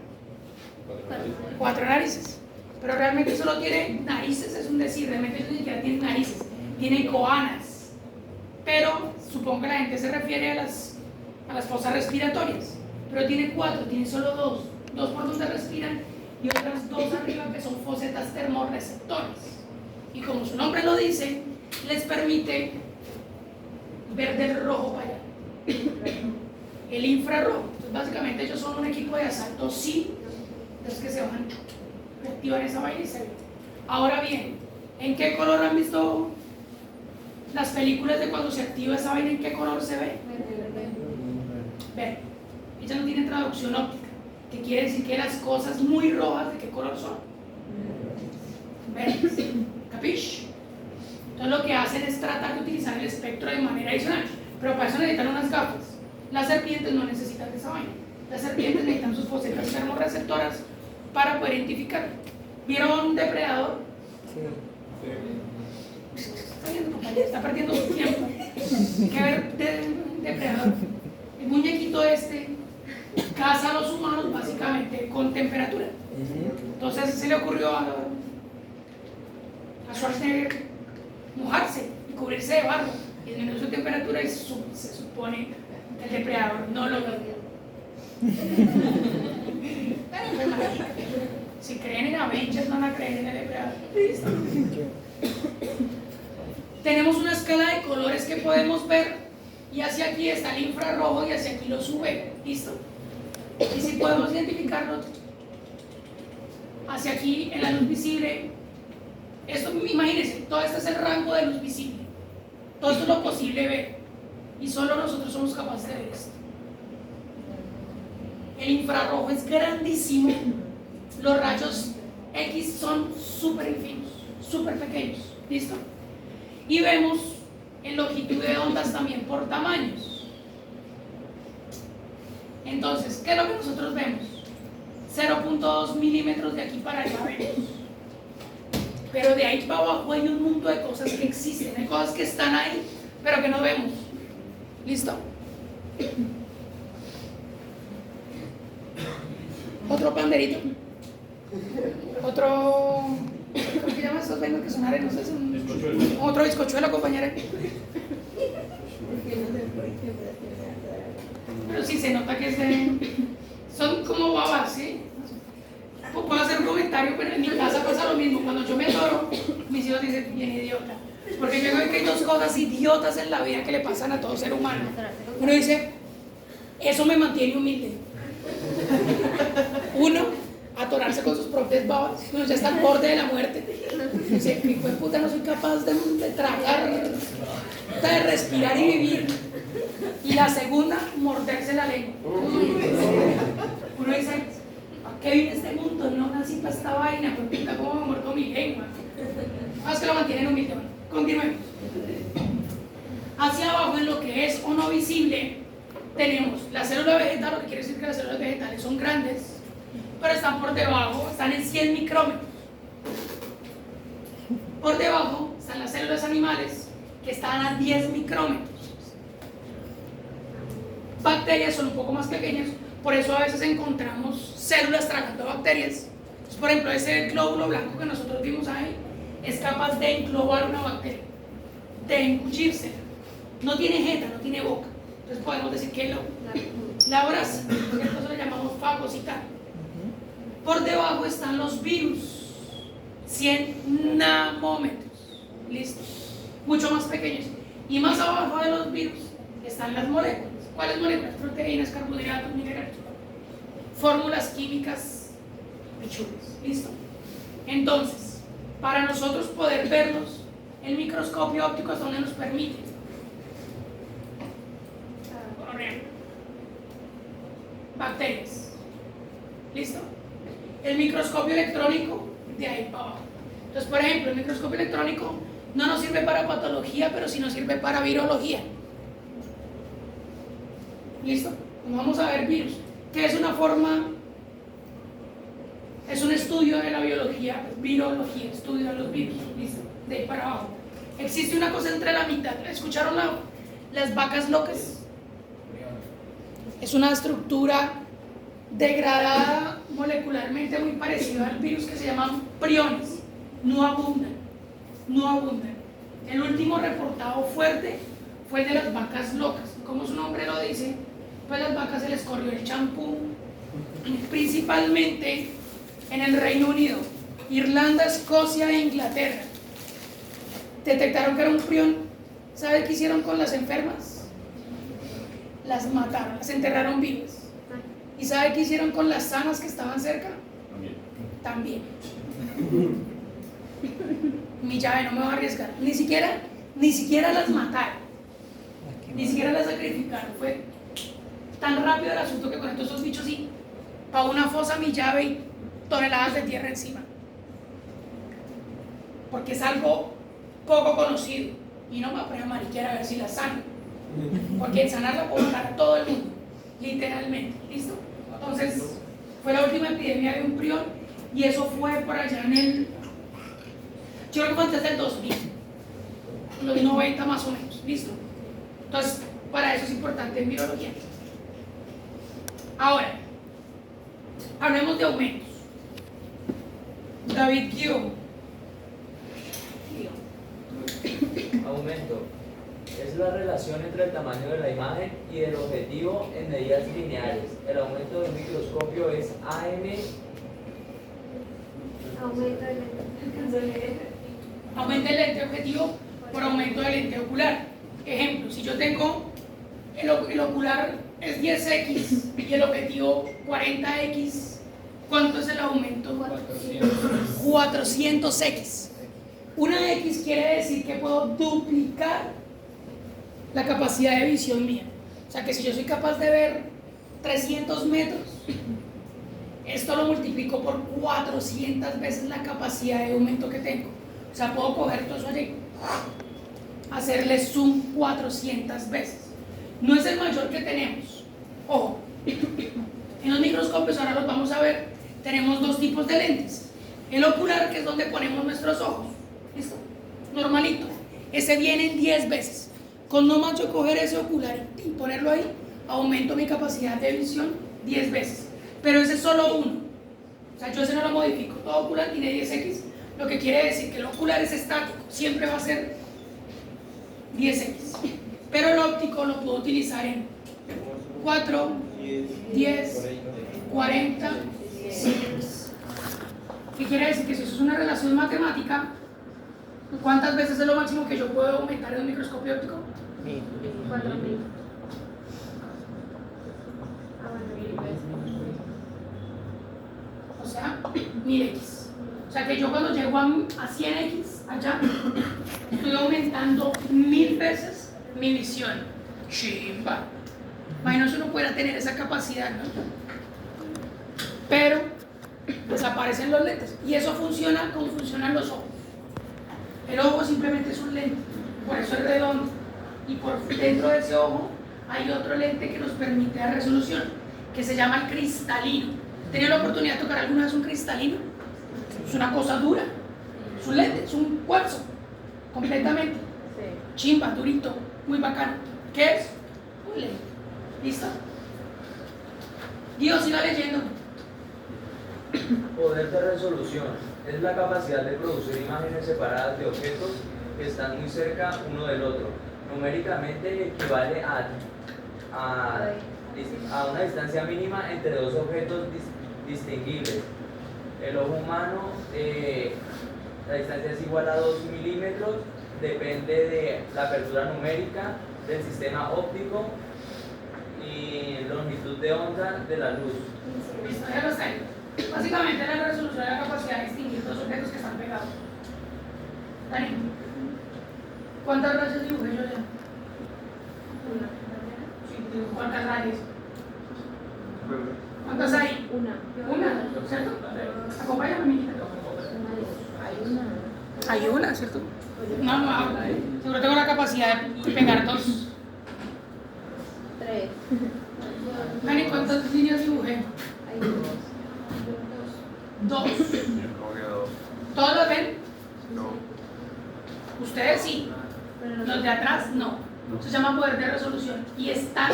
cuatro narices. Pero realmente solo tiene narices, es un decir, realmente ni siquiera tiene narices, tiene coanas. Pero supongo que la gente se refiere a las fosas respiratorias. Pero tiene cuatro, tiene solo dos por donde respiran y otras dos arriba que son fosetas termorreceptoras. Y como su nombre lo dice, les permite ver del rojo para allá. El infrarrojo. Entonces básicamente ellos son un equipo de asalto, sí, los que se van a activar esa vaina y se ven. Ahora bien, ¿en qué color han visto las películas de cuando se activa esa vaina? ¿En qué color se ve? Verde. Ella no tiene traducción óptica, que quiere decir que las cosas muy rojas, ¿de qué color son? Verdes. ¿Capish? Entonces lo que hacen es tratar de utilizar el espectro de manera adicional, pero para eso necesitan unas gafas. Las serpientes no necesitan de esa vaina. Las serpientes necesitan sus fosetas termorreceptoras para poder identificar. ¿Vieron un depredador? Sí. Está perdiendo su tiempo. ¿Qué ver depredador? El muñequito este caza a los humanos básicamente con temperatura. Entonces se le ocurrió a Schwarzenegger mojarse y cubrirse de barro y disminuir su temperatura y se supone que el depredador no lo vio. Si creen en Avengers, no van a creer en el depredador. Tenemos una escala de colores que podemos ver y hacia aquí está el infrarrojo y hacia aquí los UV. ¿Listo? Y si podemos identificarlo, hacia aquí en la luz visible, esto, imagínense, todo este es el rango de luz visible. Todo esto es lo posible ver y solo nosotros somos capaces de ver esto. El infrarrojo es grandísimo. Los rayos X son súper infinos, súper pequeños. ¿Listo? Y vemos en longitud de ondas también por tamaños. Entonces, ¿qué es lo que nosotros vemos? 0.2 milímetros de aquí para allá vemos. Pero de ahí para abajo hay un mundo de cosas que existen, hay cosas que están ahí, pero que no vemos. ¿Listo? Otro panderito. Otro... ¿Cómo se llama esos vainos que son arenosos? Otro bizcochuelo, compañera. Pero sí se nota que son como babas, ¿sí? Puedo hacer un comentario, pero en mi casa pasa lo mismo. Cuando yo me atoro, mis hijos dicen, bien idiota. Porque yo creo que hay dos cosas idiotas en la vida que le pasan a todo ser humano. Uno dice, eso me mantiene humilde. Uno, atorarse con sus propias babas. Uno ya está al borde de la muerte. Dice, hijo de puta, no soy capaz de tragar, de respirar y vivir. Y la segunda, morderse la lengua. Uno dice, ¿a qué viene este mundo? No nací para esta vaina, porque puta, ¿cómo me muerto mi lengua? Es que lo mantienen humilde. Bueno, continuemos. Hacia abajo, en lo que es o no visible, tenemos la célula vegetal, lo que quiere decir que las células vegetales son grandes, pero están por debajo, están en 100 micrómetros. Por debajo están las células animales, que están a 10 micrómetros. Bacterias son un poco más pequeñas, por eso a veces encontramos células tragando bacterias. Entonces, por ejemplo, ese glóbulo blanco que nosotros vimos ahí es capaz de englobar una bacteria, de engullirsela. No tiene jeta, no tiene boca. Entonces podemos decir que la abraza, porque nosotros le llamamos fagocitar. Por debajo están los virus, 100 nanómetros, listo, mucho más pequeños. Y más abajo de los virus están las moléculas. ¿Cuáles moléculas? Proteínas, carbohidratos, minerales, fórmulas químicas, pichulas, listo. Entonces, para nosotros poder verlos, el microscopio óptico es donde nos permite. Bacterias, listo. El microscopio electrónico, de ahí para abajo. Entonces, por ejemplo, el microscopio electrónico no nos sirve para patología, pero sí nos sirve para virología. ¿Listo? Vamos a ver virus, que es una forma, es un estudio de la biología, virología, estudio de los virus. ¿Listo? De ahí para abajo. Existe una cosa entre la mitad. ¿Escucharon las vacas locas? Es una estructura degradada molecularmente muy parecida al virus que se llaman priones. No abundan. El último reportado fuerte fue el de las vacas locas. Como su nombre lo dice, pues a las vacas se les corrió el champú, principalmente en el Reino Unido, Irlanda, Escocia e Inglaterra. Detectaron que era un prión. ¿Sabe qué hicieron con las enfermas? Las mataron, las enterraron vivas. ¿Y sabe qué hicieron con las sanas que estaban cerca? También. Mi llave, no me voy a arriesgar. Ni siquiera las mataron. Ni siquiera las sacrificaron. Fue tan rápido el asunto que con estos bichos sí, para una fosa mi llave y toneladas de tierra encima. Porque es algo poco conocido. Y no me voy a poner amarillera a ver si la sano. Porque en sanarla puedo matar a todo el mundo. Literalmente. ¿Listo? Entonces, fue la última epidemia de un prión. Y eso fue por allá en el... Yo creo que fue antes del 2000. Los 90 más o menos. ¿Listo? Entonces, para eso es importante en virología. Ahora, hablemos de aumentos. David Guido. Aumento es la relación entre el tamaño de la imagen y el objetivo en medidas lineales. El aumento del microscopio es AM. Aumenta el lente objetivo por aumento del lente ocular. Ejemplo, si yo tengo el ocular es 10x y el objetivo 40x, ¿cuánto es el aumento? 400x. Una x quiere decir que puedo duplicar la capacidad de visión mía. O sea que si yo soy capaz de ver 300 metros, esto lo multiplico por 400 veces la capacidad de aumento que tengo. O sea, puedo coger todo eso allí hacerle zoom 400 veces. No es el mayor que tenemos. Ojo, en los microscopios, ahora los vamos a ver, tenemos dos tipos de lentes. El ocular, que es donde ponemos nuestros ojos. ¿Listo? Normalito. Ese viene en 10 veces. Con no más yo coger ese ocular y ponerlo ahí, aumento mi capacidad de visión 10 veces. Pero ese es solo uno. O sea, yo ese no lo modifico. Todo ocular tiene 10x, lo que quiere decir que el ocular es estático. Siempre va a ser 10x. Pero el óptico lo puedo utilizar en 4, 10, 40, 100. ¿Qué quiere decir? Que si eso es una relación matemática, ¿cuántas veces es lo máximo que yo puedo aumentar en un microscopio óptico? 4000. O sea, 1000x. O sea que yo cuando llego a 100x allá, estoy aumentando 1000 veces mi visión. Chimba. Imagino uno pueda tener esa capacidad, ¿no? Pero desaparecen los lentes. Y eso funciona como funcionan los ojos. El ojo simplemente es un lente, por eso es redondo. Y por dentro de ese ojo hay otro lente que nos permite la resolución, que se llama el cristalino. ¿Has tenido la oportunidad de tocar alguna vez un cristalino? Es una cosa dura. Es un lente, es un cuarzo. Completamente. Chimba, durito, muy bacano. ¿Qué es? Un lente. ¿Listo? Dios, siga leyendo. Poder de resolución es la capacidad de producir imágenes separadas de objetos que están muy cerca uno del otro. Numéricamente equivale a una distancia mínima entre dos objetos distinguibles. El ojo humano, la distancia es igual a 2 milímetros, depende de la apertura numérica del sistema óptico y longitud de onda de la luz. Listo, ya lo sé. Básicamente la resolución es la capacidad de distinguir dos objetos que están pegados. Dani, ¿cuántas rayas dibujé yo ya? Sí, ¿cuántas rayas? ¿Cuántas hay? Una, ¿cierto? Acompáñame, amiguita. Hay una, ¿cierto? No, seguro tengo la capacidad de pegar dos. 3. Dani, ¿cuántas líneas dibujé? Hay 2. ¿Cómo que dos? ¿Todos los ven? No. Ustedes sí, los de atrás no. Se llama poder de resolución y están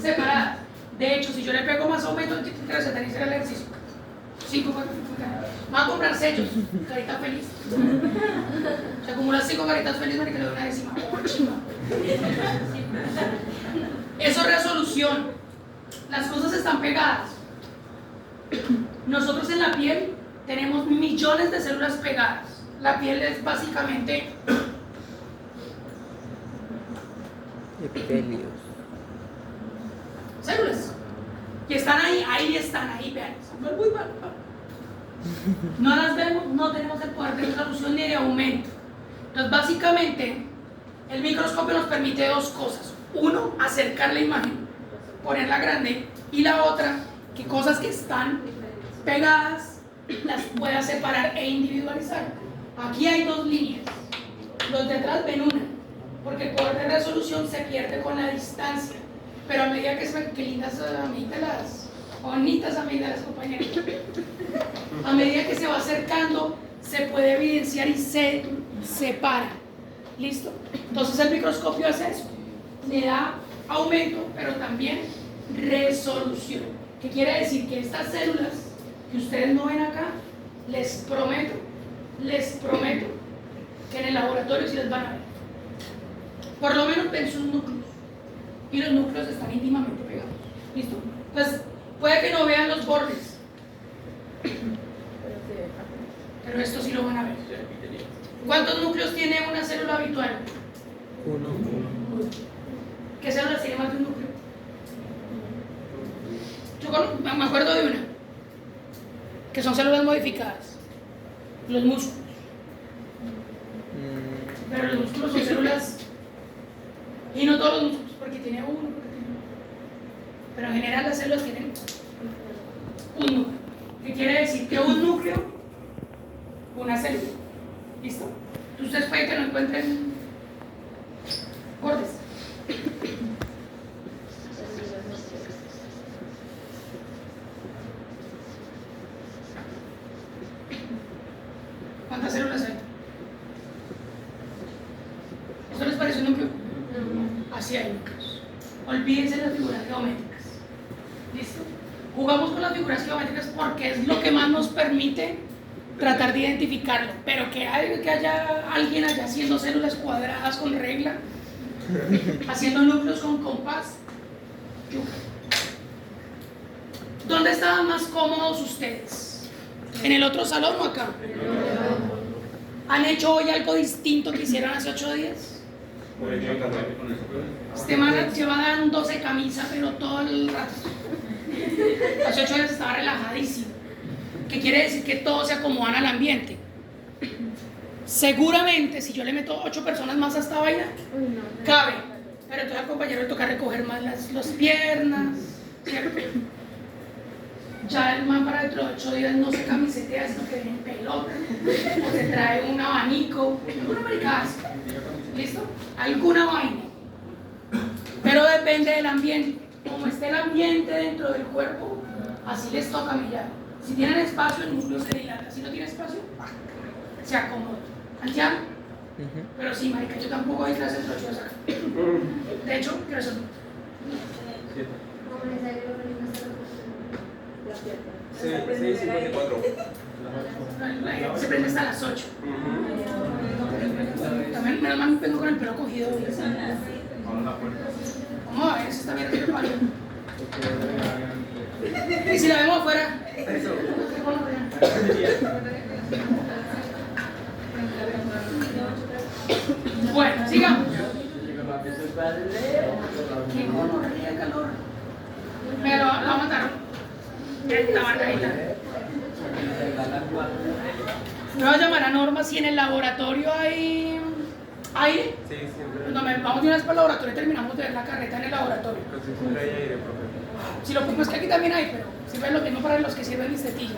separadas. De hecho, si yo le pego más aumento, se sataniza el ejercicio. 5 van a comprar sellos, carita feliz. Se acumulan 5 caritas felices para que le dé una décima. Eso es resolución. Las cosas están pegadas. Nosotros en la piel tenemos millones de células pegadas. La piel es básicamente Epitelios. células. Y están ahí están, ahí, vean. No las vemos, no tenemos el poder de resolución ni de aumento. Entonces, básicamente, el microscopio nos permite dos cosas. Uno, acercar la imagen, ponerla grande. Y la otra, que cosas que están pegadas las pueda separar e individualizar. Aquí hay dos líneas. Los de atrás ven una, porque el poder de resolución se pierde con la distancia. Pero a medida que qué lindas amiguitas las bonitas amigas las compañeras, a medida que se va acercando, se puede evidenciar y se separa. ¿Listo? Entonces el microscopio hace eso. Le da aumento, pero también resolución. ¿Qué quiere decir? Que estas células que ustedes no ven acá, les prometo que en el laboratorio sí les van a ver. Por lo menos ven sus núcleos. Y los núcleos están íntimamente pegados. ¿Listo? Entonces, puede que no vean los bordes, pero esto sí lo van a ver. ¿Cuántos núcleos tiene una célula habitual? Uno. ¿Qué células tiene más de un núcleo? Yo me acuerdo de una, que son células modificadas, los músculos. Pero los músculos son células, y no todos los músculos, porque tiene uno, pero en general las células tienen un núcleo. ¿Qué quiere decir? Que un núcleo, una célula. ¿Listo? Ustedes pueden que no encuentren Gordes. ¿Cuántas células hay? ¿Esto les parece un núcleo? Así hay núcleos. Olvídense de las figuras geométricas. ¿Listo? Jugamos con las figuras geométricas porque es lo que más nos permite tratar de identificarlo. Pero que haya alguien allá haciendo células cuadradas con regla, haciendo núcleos con compás. Yuca. ¿Dónde estaban más cómodos ustedes? ¿En el otro salón o acá? ¿Han hecho hoy algo distinto que hicieron hace 8 días? Por hecho, casarme con eso. Este man lleva dándose camisa, pero todo el rato. Hace 8 días estaba relajadísimo. ¿Qué quiere decir? Que todos se acomodan al ambiente. Seguramente, si yo le meto 8 personas más a esta vaina, cabe. Pero entonces al compañero le toca recoger más las piernas, ¿cierto? Ya el man para dentro de 8 días no se camisetea, sino que viene en pelota, o se trae un abanico, alguna maricada así. ¿Listo? Alguna vaina. Pero depende del ambiente. Como esté el ambiente dentro del cuerpo, así les toca millar. Si tienen espacio, el músculo se dilata. Si no tiene espacio, se acomoda. ¿Anciano? Pero sí, marica, yo tampoco hay clases de 8 días acá. De hecho, quiero hacerlo. Sí, 54. Se prende hasta las 8. También menos mal vengo con el pelo cogido. Vamos a ver si está bien el palo. Y si la vemos afuera. Bueno, sigamos. Qué gonorrea de calor. Pero lo vamos a matar. Esta margarita. Me voy a llamar a Norma si en el laboratorio hay aire. Sí, siempre. No, vamos de una vez para el laboratorio y terminamos de ver la carreta en el laboratorio. Siempre hay aire, profe. Si lo pongo es que aquí también hay, pero sirve lo mismo para los que sirven mis tetillas.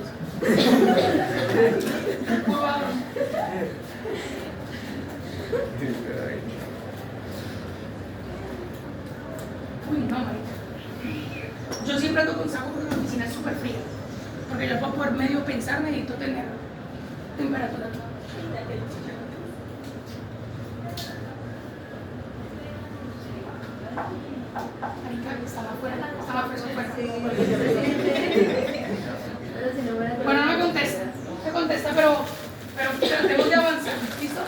Uy, no, marica. Yo siempre ando con saco porque la oficina es súper fría. Porque yo para poder medio pensar necesito tener temperatura. Marica, estaba afuera, estaba fresco afuera. Bueno, no me contesta. Me contesta, pero tratemos de avanzar. ¿Listo?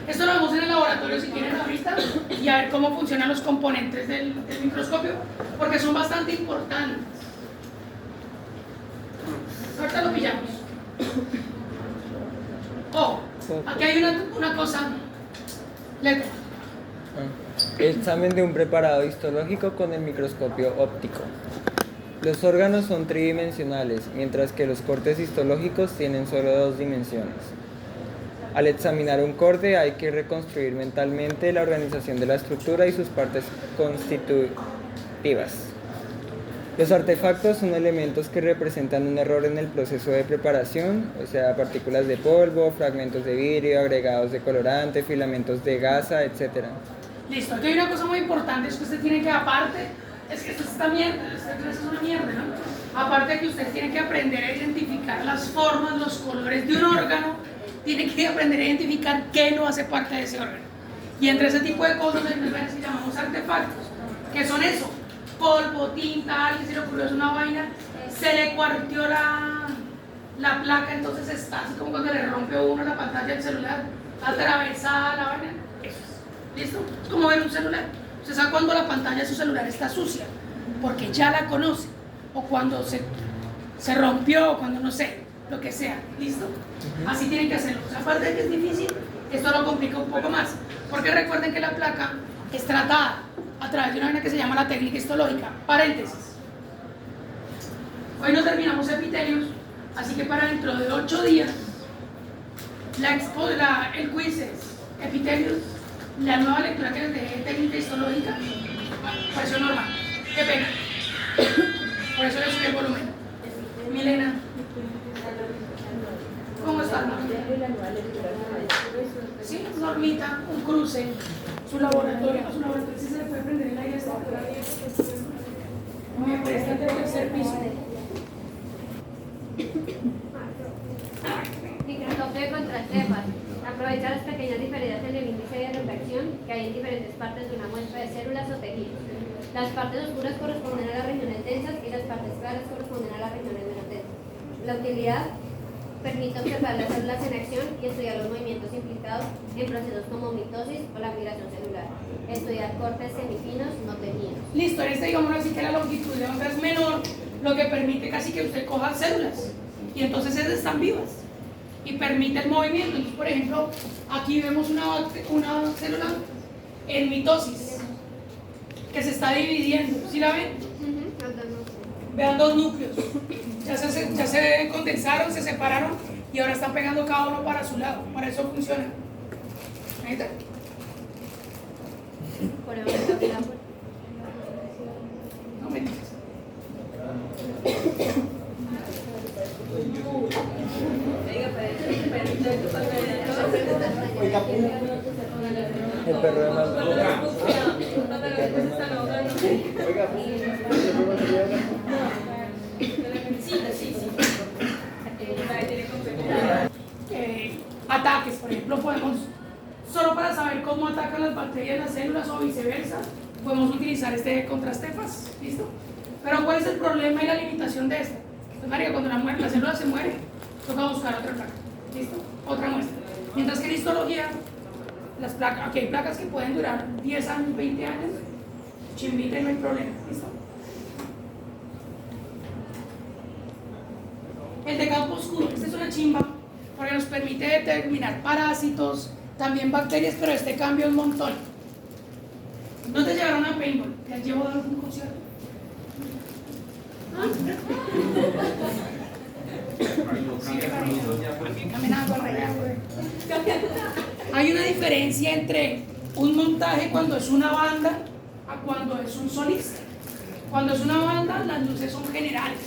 Esto lo vemos en el laboratorio si quieren ahorita y a ver cómo funcionan los componentes del microscopio, porque son bastante importantes. Ahorita lo pillamos. Oh, aquí hay una cosa. Letra. Examen de un preparado histológico con el microscopio óptico. Los órganos son tridimensionales, mientras que los cortes histológicos tienen solo 2 dimensiones. Al examinar un corte hay que reconstruir mentalmente la organización de la estructura y sus partes constitutivas. Los artefactos son elementos que representan un error en el proceso de preparación, o sea, partículas de polvo, fragmentos de vidrio, agregados de colorante, filamentos de gasa, etc. Listo, aquí hay una cosa muy importante, es que usted tiene que, aparte, es que esto es una mierda, es una mierda, ¿no? Aparte de que usted tiene que aprender a identificar las formas, los colores de un órgano, tiene que aprender a identificar qué no hace parte de ese órgano. Y entre ese tipo de cosas, que llamamos artefactos, que son eso, polvo, tinta, alguien se le ocurrió, es una vaina, se le cuarteó la placa, entonces está así como cuando le rompe a uno la pantalla del celular, atravesada la vaina, eso es. ¿Listo? Es como ver un celular. Usted sabe cuando la pantalla de su celular está sucia, porque ya la conoce, o cuando se rompió, o cuando no sé, lo que sea. ¿Listo? Así tienen que hacerlo. O sea, aparte de que es difícil, esto lo complica un poco más, porque recuerden que la placa es tratada a través de una vaina que se llama la técnica histológica. Paréntesis. Hoy no terminamos epitelios, así que para dentro de 8 días, el quiz es epitelios. La nueva lectura que les dejé, técnica histológica, pareció normal. Qué pena. Por eso le subí el volumen. Milena, ¿cómo está? usarla. Sí, una hormita, un cruce, su laboratorio, sí se le puede prender el aire hasta afuera. Me presta el tercer piso. Microscopio de contrastefas. Aprovecha las pequeñas diferencias en el índice de refracción que hay en diferentes partes de una muestra de células o tejidos. Las partes oscuras corresponden a las regiones densas y las partes claras corresponden a las regiones menos densas. La utilidad permite observar las células en acción y estudiar los movimientos implicados en procesos como mitosis o la migración celular. Estudiar cortes semifinos no teñidos. Listo, en este digamos así que la longitud de onda es menor, lo que permite casi que usted coja células y entonces esas están vivas y permite el movimiento. Entonces, por ejemplo, aquí vemos una célula en mitosis que se está dividiendo. ¿Sí la ven? Vean dos núcleos. Ya se condensaron, se separaron y ahora están pegando cada uno para su lado. Para eso funciona. Ahí está. Por ejemplo, No me digas. El perro de más. Ataques, por ejemplo, podemos, solo para saber cómo atacan las bacterias las células o viceversa, podemos utilizar este contrastefas, ¿listo? Pero ¿cuál es el problema y la limitación de esta? Pues, María, cuando la célula se muere, toca buscar otra placa, ¿listo? Otra muestra. Mientras que en histología, las placas, aquí hay placas que pueden durar 10 años, 20 años, chimbita y no hay problema, ¿listo? El de campo oscuro, esta es una chimba porque nos permite determinar parásitos, también bacterias, pero este cambia un montón. ¿No te llevaron a paintball? ¿Te has llevado a algún concierto? Hay una diferencia entre un montaje cuando es una banda a cuando es un solista. Cuando es una banda, las luces son generales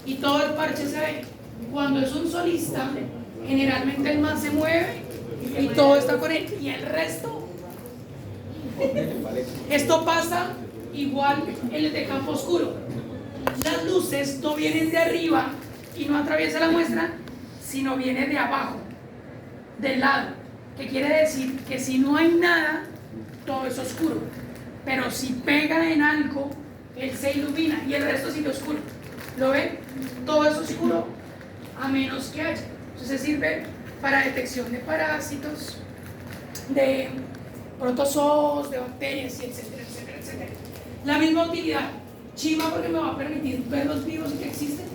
y todo el parche se ve. Cuando es un solista, generalmente el man se mueve y todo está con él y el resto. Esto pasa igual en el de campo oscuro. Las luces no vienen de arriba y no atraviesan la muestra, sino vienen de abajo, del lado, que quiere decir que si no hay nada, todo es oscuro, pero si pega en algo, él se ilumina y el resto sigue oscuro. ¿Lo ven? Todo es oscuro a menos que haya. Entonces sirve para detección de parásitos, de protozoos, de bacterias, y etcétera, etcétera, etcétera. La misma utilidad, chima porque me va a permitir ver los vivos que existen,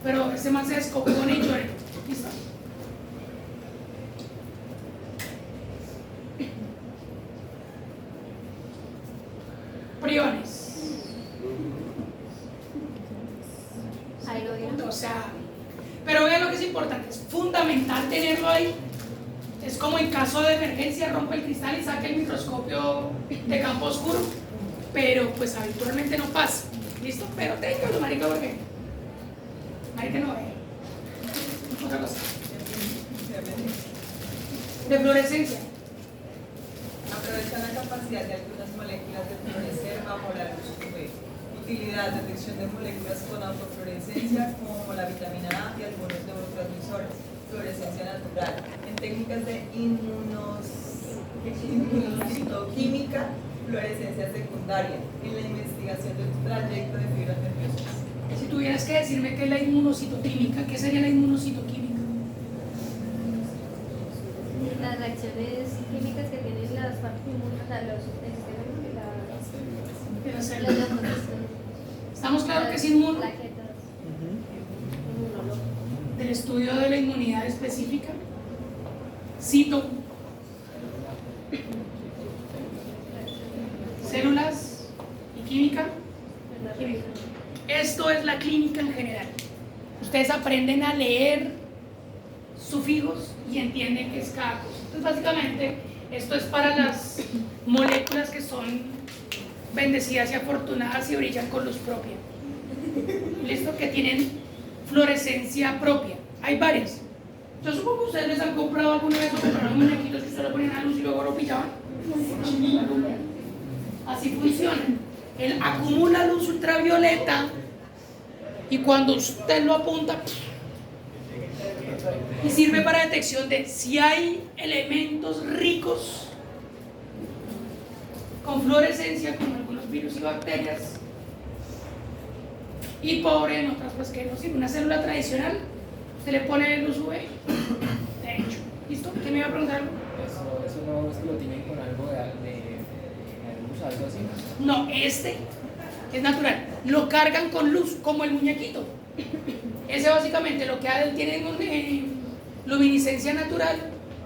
pero este man se descopió con ello. ¿Listo? Priones. Ahí lo vieron. O sea, pero vean lo que es importante, es fundamental tenerlo ahí. Es como en caso de emergencia, rompe el cristal y saca el microscopio de campo oscuro, pero pues habitualmente no pasa, ¿listo? Pero téngalo, marica, porque marica no ve. Otra cosa. De fluorescencia. Aprovechan la capacidad de algunas moléculas de fluorecer bajo la luz UV. Utilidad, detección de moléculas con autofluorescencia como la vitamina A y algunos neurotransmisores. Fluorescencia natural. En técnicas de inmunocitoquímica, fluorescencia secundaria. En la investigación del trayecto de fibras nerviosas. Si tuvieras que decirme qué es la inmunocitoquímica, ¿qué sería la inmunocitoquímica? Las reacciones químicas que tienen las partes inmunes, o sea, los De la las célula. ¿Estamos claros que es inmuno? plaquetas. Del estudio de la inmunidad específica. Cito. Células y química. Química. Esto es la clínica en general. Ustedes aprenden a leer sufijos y entienden qué es cada cosa. Entonces, básicamente, esto es para las moléculas que son bendecidas y afortunadas y brillan con luz propia. ¿Listo? Que tienen fluorescencia propia. Hay varias. Yo supongo que ¿Ustedes les han comprado alguna vez o compraron muñequitos que ustedes lo ponían a luz y luego lo pillaban? Así funciona. Él acumula luz ultravioleta y cuando usted lo apunta y sirve para detección de si hay elementos ricos con fluorescencia como algunos virus y bacterias y pobre en otras pues que no sirve. Una célula tradicional se le pone luz UV, de hecho. ¿Listo? ¿Quién me iba a preguntar algo? Eso no es que lo tienen con algo de luz, algo así. No, este es natural. Lo cargan con luz, como el muñequito. Ese básicamente lo que hace, tiene luminiscencia natural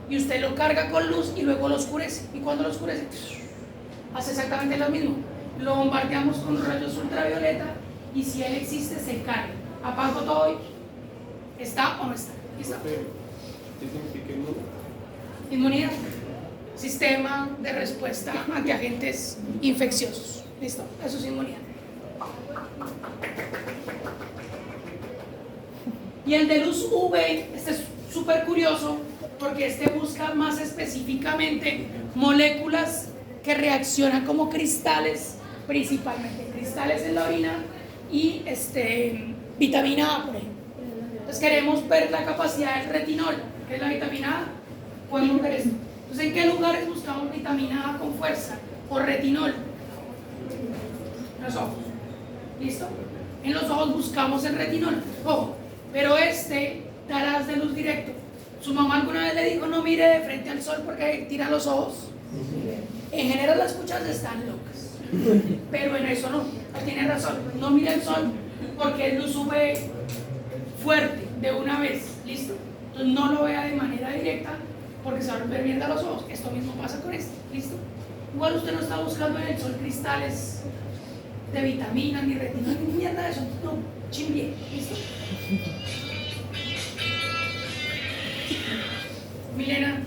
y usted lo carga con luz y luego lo oscurece. Y cuando lo oscurece, hace exactamente lo mismo. Lo bombardeamos con rayos ultravioleta y si él existe, se carga. Apago todo y ¿está o no está? ¿Listo? ¿Qué significa Inmunidad. Sistema de respuesta ante agentes infecciosos. ¿Listo? Eso es inmunidad. Y el de luz UV, este es súper curioso porque este busca más específicamente moléculas que reaccionan como cristales, principalmente cristales en la orina y vitamina A, por ejemplo. Entonces queremos ver la capacidad del retinol, que es la vitamina A. Podemos ver esto. Entonces, ¿en qué lugares buscamos vitamina A con fuerza? O retinol. En los ojos. ¿Listo? En los ojos buscamos el retinol. Ojo, pero da haz de luz directo. ¿Su mamá alguna vez le dijo no mire de frente al sol porque tira los ojos? En general las cuchas están locas. Pero en eso no tiene razón. No mire el sol porque es luz UV fuerte de una vez. ¿Listo? Entonces no lo vea de manera directa porque se va a volver mierda los ojos. Esto mismo pasa con este. ¿Listo? Igual usted no está buscando en el sol cristales de vitamina, ni retinol, ni mierda de eso. No, chimbie. ¿Listo? Milena.